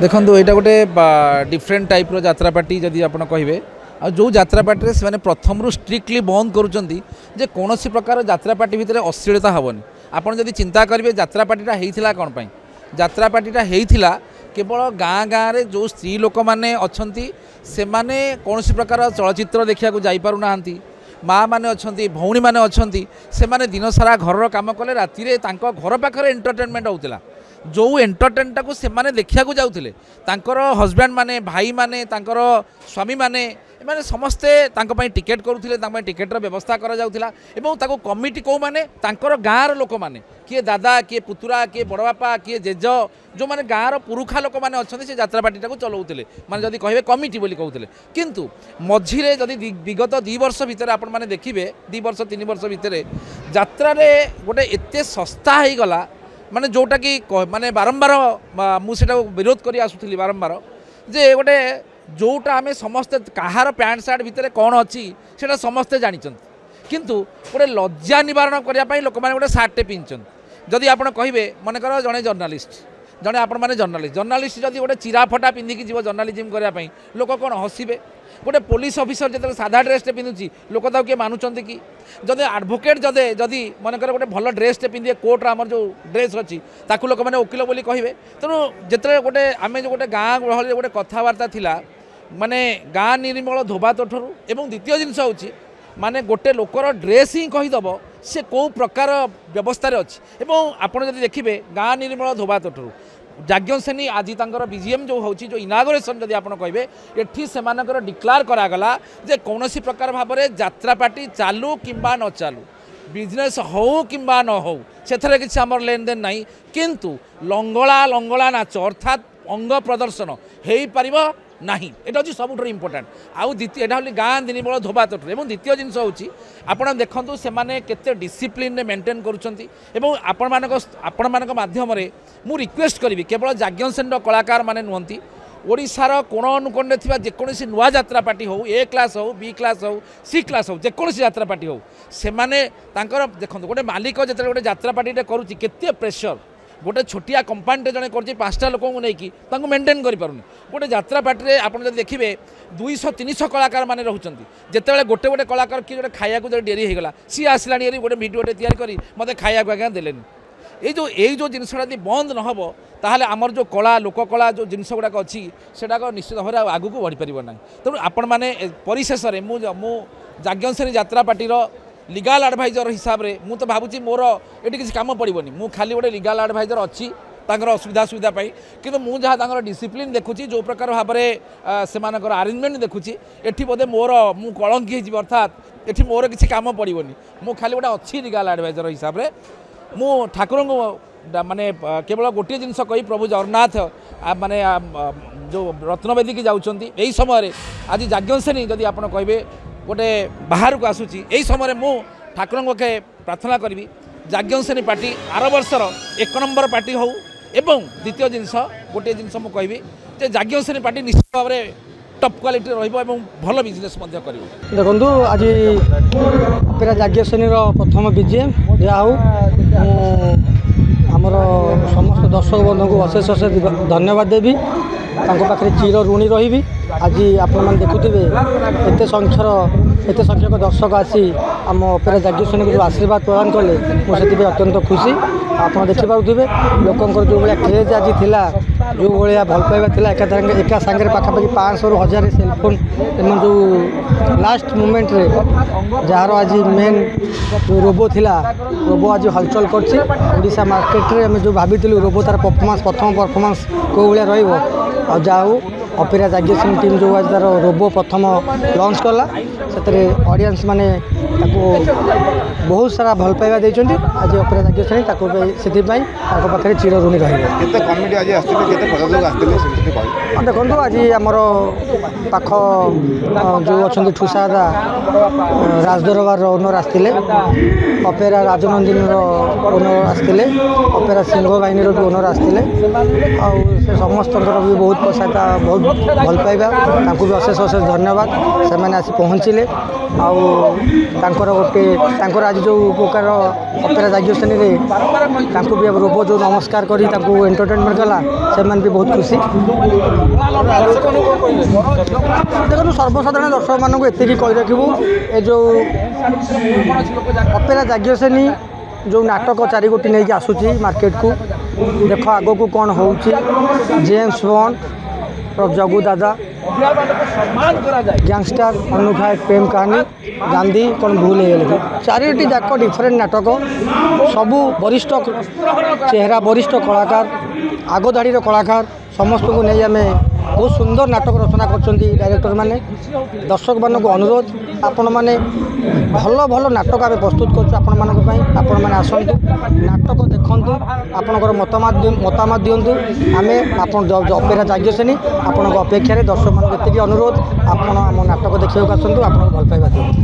देखो यहाँ गोटे डिफरेन्ट टाइप यात्रा पार्टी जदि आप कहे आ जो यात्रा पार्टी से प्रथम स्ट्रिक्टली बंद करुँचे कौन प्रकार यात्रा पार्टी भितर अश्लीलता हेनी आपड़ जब चिंता करेंगे यात्रा पार्टीटा होता कौन पाई यात्रा पार्टीटा होता केवल गाँ गाँव में जो स्त्री लोक मैंने अच्छा से कौन प्रकार चलचित्र देखा जापारूना माँ मैंने अच्छा भौणी मैंने अच्छा से दिन सारा घर कम कले राति घर पाखे एंटरटेनमेंट होता जो एंटरटेनमेंटा को सेमाने देखा जाऊे हजबैंड माने भाई माने स्वामी माने माने समस्ते टिकेट करुले टिकेटर व्यवस्था करा जाउथिला कमिटी कौ माने गाँव लोक मैंने किए दादा किए पुतुरा किए बड़ बापा किए जेज जो मैंने गाँव पुरुखा लोक मैंने अच्छा से यात्रा पार्टीटा को चलाऊले माने जदि कहे कमिटी बोली कहते किंतु मझिरे जदि विगत 2 वर्ष भितर आपण मैंने देखिए 2 वर्ष 3 वर्ष भितर यात्रा गोटे एते सस्ता हो गला माने जोटा कि माने बारंबार मुझे विरोध कर आसुली बारंबार जे गोटे जोटा आम समस्ते कहार पैंट सार्ट भितर कौन अच्छी से समस्ते जानते किंतु गोटे लज्जा निवारण करने लोक मैंने गोटे सार्टे पिंधन जदि आप कहे मनकर जड़े जर्नालीस्ट जड़े आपण मैंने जर्नालीस्ट जदि गोटे चिरा फटा पिंधिकी जीव जर्नालीजम करने लोक कौन हसबे गोटे पुलिस ऑफिसर जो साधा ड्रेसटे पिंधुची लोक तो किए मानुंट कि जदि आडभोकेट जदि मनकर गोटे भल ड्रेसटे पिंधे कोर्टर आमर जो ड्रेस अच्छी ताकू लोक मैंने वकिल बोली कहे तेणु जिते गोटे आम जो गोटे गाँ गहली गोटे कथबार्ता थिला माने गाँ निर्मल धोबा तोठरू एवं द्वितीय जिनस होची माने गोटे लोकर ड्रेस ही कहीदेव से कौ प्रकार व्यवस्था अच्छी एवं आपड़ जब देखिए गाँ निर्मल धोबा तोठरू जाज्ञसेनी आज तंकर बीजीएम जो होची जो इनागोरेशन जदि आप कहे एठी सेमानकर डिक्लेयर करागला जे कौन प्रकार भाव में यात्रा पार्टी चालू किंबा न चालू बिजनेस हो किंबा न हो से किसी आमर लेन देन नहीं किंतु लंगला लंगला नाच अर्थात अंग प्रदर्शन हो पार नहीं यहाँ हूँ सब इम्पोर्टाट आउ द्वितीय यहाँ हूँ गाँ निर्मल धोबा तोटर और द्वितीय जिनस होची आपण देखु से केते डिसिप्लिन मेंटेन करुँच माध्यम मु रिक्वेस्ट करी केवल जाज्ञसेन कलाकार माने नुहति ओडिशार कोण अनुकोण जेकोसी नुआ यात्रा पार्टी हो ए क्लास हो बी क्लास हो सी क्लास हो जेकोसी यात्रा पार्टी हो से देखो गोटे मालिक जो गोटे यात्रा पार्टी करुँच केते प्रेसर गोटे छोटिया कंपानी जड़े कर 5टा लोक नहीं मेंटेन कर गोटे यात्रा पार्टी आप देखिए 200-300 कलाकार मैंने रोचे जिते गोटे गोटे कलाकार किए गोटे खाया डेरी होगा सी आसला गोटे भिडियोटे तैयारी कर मत खाया आज्ञा देलेनि जो जिनसा बंद न हो ताहले आमर जो कला लोक कला जो जिनस गुड़ाक अच्छी से निश्चित भाव में आगू बढ़ी पार ना तेणु आपण मैंने परिशेष में मु जाज्ञसेनी यात्रा पार्टीर लीगल एडवाइजर हिसाब से मुझे भावुँ मोर ये किसी कम पड़ोनी मु खाली गोटे लीगल एडवाइजर अच्छी असुविधा सुविधा कि मुझे जहाँ डिसिप्लिन देखुची जो प्रकार भाव में से आरेंजमेंट देखुची एटी बोधे मोर मु कलंकी हो अर्थात ये मोर किसी कम पड़ोनी मु खाली गोटे अच्छी लीगल एडवाइजर हिसाब से मु ठाकुर को माने केवल गोटे जिनस कही प्रभु जगन्नाथ माने जो रत्नवेदी की जाउछंती एही समय आज जाज्ञसेनी जदि आप कहे गोटे बाहर को आसूची यही समय मु ठाकुर के प्रार्थना करी जाज्ञसेनी पार्टी आर वर्षर 1 नंबर पार्टी हो एवं द्वितीय जिनस गोटे जिनस मुझे कहबी जाज्ञसेनी पार्टी निश्चित भाव में टॉप क्वालिटी रहिबो भल बिजनेस देखो आज अपेरा जाज्ञसेनी प्रथम बीजेएम या आमर समस्त दर्शक बंधु को अशेष अशेष धन्यवाद देवी पाखे चिर ऋणी रही आज आपण देखुवे एत संख्यक दर्शक आसी आम अपेरा जाज्ञसेनी को जो आशीर्वाद प्रदान कले मुझे अत्यंत खुशी आप देखिपे लोकंर जो भाया क्रेज आज थिला जो भाया भल पाइबा एका सांगे पाखापाखि 500 ରୁ 1000 सेलफोन एवं जो लास्ट मोमेंट रे जार आज मेन जो रोबो थिला रोबो आज हलचल करसा मार्केट रे जो भाभी रोबो तार परफॉर्मेंस प्रथम परफॉर्मेंस को भाया रहा जाऊ अपेरा जाज्ञसेनी टीम जो आज तार रोबो प्रथम लॉन्च कला से ऑडियंस माने बहुत सारा भल पाइबा देइचंती आज अपेरा जाज्ञसेनी से पाखे चिर ऋणी देखो आज आमर पाख जो अच्छा ठुसादा राजदरबार ओनर आसते ଅପେରା ରାଜନନ୍ଦିନୀର ଓନର ଆସିଥିଲେ, ଅପେରା ସିଂହ ବାହିନୀର ବି ଓନର ଆସିଥିଲେ। ଆଉ ସେ ସମସ୍ତଙ୍କର ବି ବହୁତ ସହାୟତା, ବହୁତ ଭଲ ପାଇବା, ତାଙ୍କୁ ବି ଅଶେଷ ଅଶେଷ ଧନ୍ୟବାଦ। ସେମାନେ ଆସି ପହଞ୍ଚିଲେ। ଆଉ ତାଙ୍କର ଆଜି ଯେଉଁ ପ୍ରକାର ଅପେରା ଜାଗୀୟ ଶ୍ରେଣୀରେ ତାଙ୍କୁ ବି ରୋବ ଯେଉଁ ନମସ୍କାର କରି ତାଙ୍କୁ ଏଣ୍ଟରଟେନମେଣ୍ଟ କଲା, ସେମାନେ ବି ବହୁତ ଖୁସି। ଦେଖନ୍ତୁ ସର୍ବସାଧାରଣ ଦର୍ଶକମାନଙ୍କୁ ଏତିକି କହି ରଖିବୁ, ଏ ଯେଉଁ ଅପେରା ଜାଗୀୟ ଶ୍ରେଣୀ ଯେଉଁ ନାଟକ 4 ଗୋଟି ନେଇକି ଆସୁଛି ମାର୍କେଟକୁ, ଦେଖ ଆଗକୁ କ'ଣ ହେଉଛି। ଜେମ୍ସ ବଣ୍ଡ, ଜଗୁ ଦାଦା, ଗ୍ୟାଙ୍ଗଷ୍ଟାର, ଅନୁଖା ପ୍ରେମ କାହାଣୀ, ଗାନ୍ଧୀ କ'ଣ ଭୁଲ ହେଇଗଲେ, 4ଟି ଯାକ ଡିଫରେଣ୍ଟ ନାଟକ। ସବୁ ବରିଷ୍ଠ ଚେହେରା, ବରିଷ୍ଠ କଳାକାର, ଆଗ ଧାଡ଼ିର କଳାକାର ସମସ୍ତଙ୍କୁ ନେଇ ଆମେ ବହୁତ ସୁନ୍ଦର ନାଟକ ରଚନା କରିଛନ୍ତି ଡାଇରେକ୍ଟରମାନେ। ଦର୍ଶକମାନଙ୍କୁ ଅନୁରୋଧ, ଆପଣମାନେ ଭଲ ଭଲ ନାଟକ ଆମେ ପ୍ରସ୍ତୁତ କରୁଛୁ ଆପଣମାନଙ୍କ ପାଇଁ। ଆପଣମାନେ ଆସନ୍ତୁ, ନାଟକ ଦେଖନ୍ତୁ, ଆପଣଙ୍କର ମତାମତ ଦିଅନ୍ତୁ। ଆମେ ଅପେରା ଜାଗୀୟ ଶ୍ରେଣୀ ଆପଣଙ୍କ ଅପେକ୍ଷାରେ। ଦର୍ଶକମାନଙ୍କୁ ଏତିକି ଅନୁରୋଧ, ଆପଣ ଆମ ନାଟକ ଦେଖିବାକୁ ଆସନ୍ତୁ, ଆପଣଙ୍କୁ ଭଲ ପାଇବା ଦିଅନ୍ତୁ।